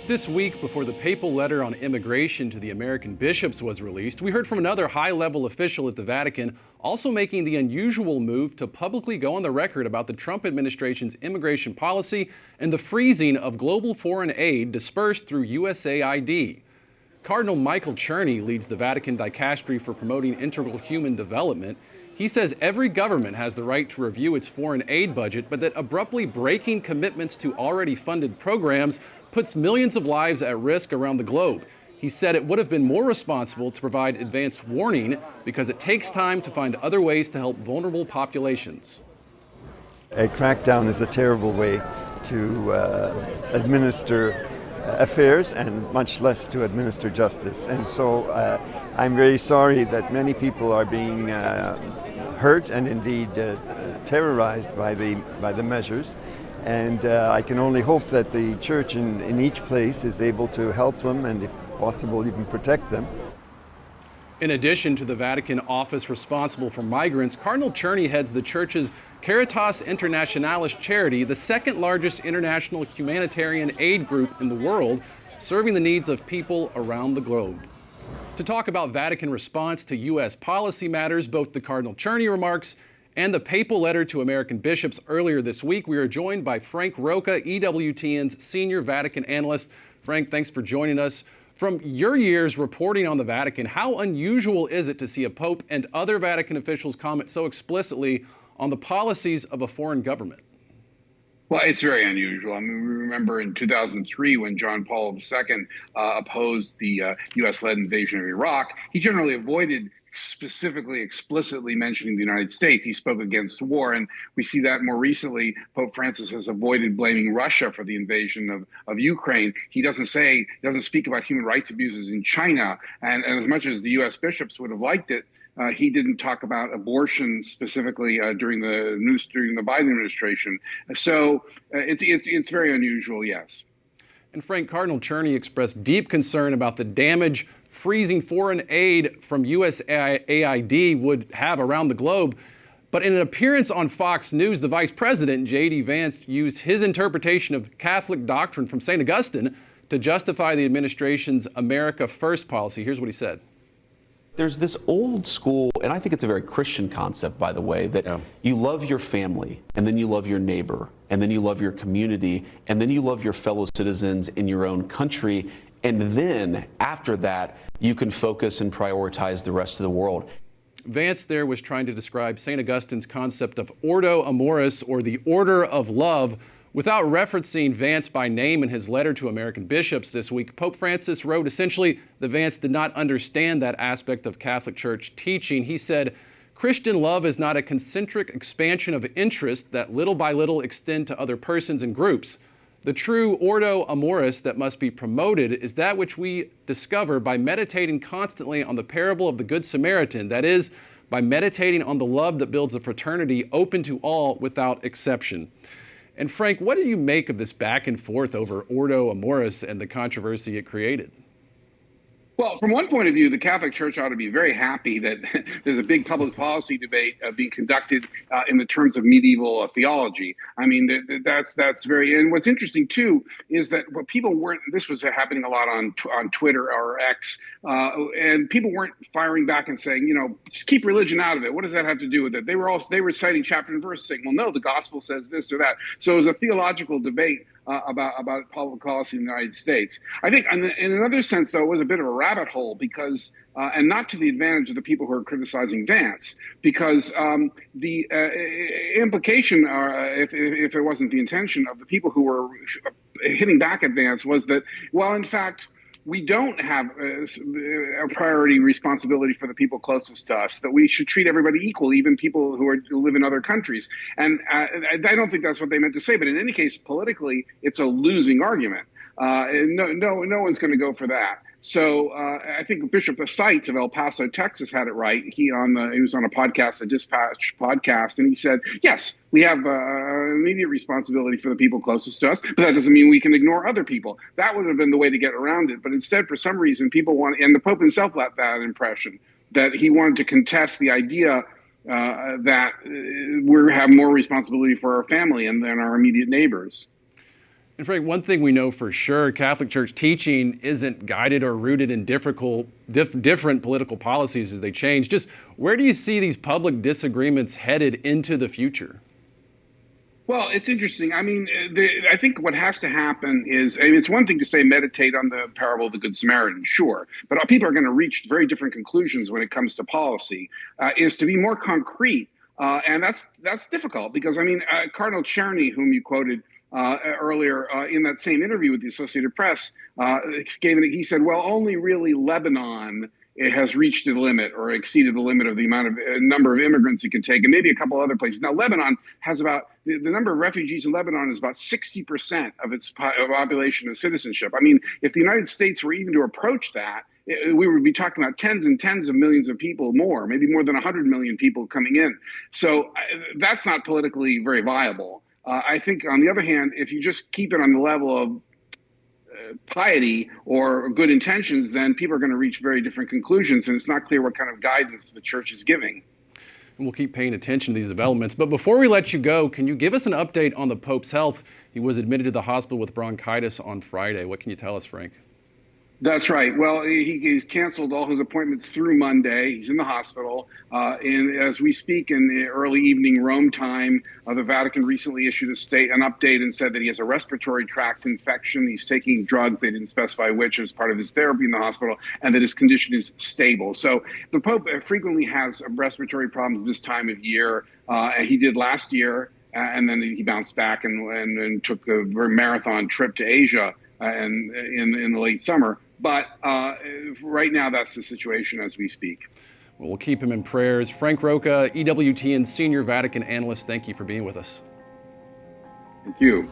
This week, before the papal letter on immigration to the American bishops was released, we heard from another high-level official at the Vatican also making the unusual move to publicly go on the record about the Trump administration's immigration policy and the freezing of global foreign aid dispersed through USAID. Cardinal Michael Czerny leads the Vatican dicastery for promoting integral human development. He says every government has the right to review its foreign aid budget, but that abruptly breaking commitments to already funded programs puts millions of lives at risk around the globe. He said it would have been more responsible to provide advanced warning because it takes time to find other ways to help vulnerable populations. A crackdown is a terrible way to administer affairs and much less to administer justice. And so I'm very sorry that many people are being hurt and indeed terrorized by the measures. And I can only hope that the church in each place is able to help them and, if possible, even protect them. In addition to the Vatican office responsible for migrants, Cardinal Czerny heads the church's Caritas Internationalis charity, the second largest international humanitarian aid group in the world, serving the needs of people around the globe. To talk about Vatican response to U.S. policy matters, both the Cardinal Czerny remarks and the papal letter to American bishops earlier this week, we are joined by Frank Rocca, EWTN's senior Vatican analyst. Frank, thanks for joining us. From your years reporting on the Vatican, how unusual is it to see a pope and other Vatican officials comment so explicitly on the policies of a foreign government? Well, it's very unusual. I mean, we remember in 2003 when John Paul II opposed the U.S.-led invasion of Iraq, he generally avoided specifically, explicitly mentioning the United States. He spoke against war, and we see that more recently. Pope Francis has avoided blaming Russia for the invasion of Ukraine. He doesn't speak about human rights abuses in China, and as much as the U.S. bishops would have liked it, he didn't talk about abortion specifically during the Biden administration. So it's very unusual, yes. And Frank, Cardinal Czerny expressed deep concern about the damage freezing foreign aid from USAID would have around the globe. But in an appearance on Fox News, the Vice President, J.D. Vance, used his interpretation of Catholic doctrine from St. Augustine to justify the administration's America First policy. Here's what he said. There's this old school, and I think it's a very Christian concept, by the way, that you love your family, and then you love your neighbor, and then you love your community, and then you love your fellow citizens in your own country. And then after that, you can focus and prioritize the rest of the world. Vance there was trying to describe St. Augustine's concept of Ordo Amoris, or the order of love, without referencing Vance by name in his letter to American bishops this week. Pope Francis wrote essentially that Vance did not understand that aspect of Catholic Church teaching. He said, Christian love is not a concentric expansion of interest that little by little extend to other persons and groups. The true Ordo Amoris that must be promoted is that which we discover by meditating constantly on the parable of the Good Samaritan, that is, by meditating on the love that builds a fraternity open to all without exception. And Frank, what do you make of this back and forth over Ordo Amoris and the controversy it created? Well, from one point of view, the Catholic Church ought to be very happy that there's a big public policy debate being conducted in the terms of medieval theology. I mean, that's very. And what's interesting too is that what people weren't. This was happening a lot on Twitter or X, and people weren't firing back and saying, just keep religion out of it. What does that have to do with it? They were citing chapter and verse, saying, well, no, the gospel says this or that. So it was a theological debate about public policy in the United States. I think in another sense, though, it was a bit of a rabbit hole because, and not to the advantage of the people who are criticizing Vance, because the implication, if it wasn't the intention of the people who were hitting back at Vance, was that, well, in fact, we don't have a priority responsibility for the people closest to us, that we should treat everybody equal, even people who live in other countries. And I don't think that's what they meant to say. But in any case, politically, it's a losing argument. No one's going to go for that. So I think Bishop Seitz of El Paso, Texas, had it right. He was on a podcast, a Dispatch podcast, and he said, yes, we have immediate responsibility for the people closest to us, but that doesn't mean we can ignore other people. That would have been the way to get around it. But instead, for some reason, people want, and the Pope himself let that impression, that he wanted to contest the idea that we have more responsibility for our family and than our immediate neighbors. And Frank, one thing we know for sure, Catholic Church teaching isn't guided or rooted in different political policies as they change. Just where do you see these public disagreements headed into the future? Well, it's interesting. I mean, I think what has to happen is, I mean, it's one thing to say meditate on the parable of the Good Samaritan, sure, but people are going to reach very different conclusions when it comes to policy, is to be more concrete. And that's difficult because, I mean, Cardinal Czerny, whom you quoted earlier in that same interview with the Associated Press, he said, well, only really Lebanon has reached the limit or exceeded the limit of the amount of number of immigrants it can take, and maybe a couple other places. Now, Lebanon has about the number of refugees in Lebanon is about 60% of its population and citizenship. I mean, if the United States were even to approach that, we would be talking about tens and tens of millions of people more, maybe more than 100 million people coming in. So that's not politically very viable. I think, on the other hand, if you just keep it on the level of piety or good intentions, then people are going to reach very different conclusions, and it's not clear what kind of guidance the church is giving. And we'll keep paying attention to these developments. But before we let you go, can you give us an update on the Pope's health? He was admitted to the hospital with bronchitis on Friday. What can you tell us, Frank? That's right. Well, he's canceled all his appointments through Monday. He's in the hospital. And as we speak in the early evening Rome time, the Vatican recently issued an update and said that he has a respiratory tract infection. He's taking drugs. They didn't specify which as part of his therapy in the hospital, and that his condition is stable. So the Pope frequently has respiratory problems this time of year. And he did last year, and then he bounced back and took a very marathon trip to Asia and in the late summer. But right now, that's the situation as we speak. Well, we'll keep him in prayers. Frank Rocca, EWTN Senior Vatican Analyst, thank you for being with us. Thank you.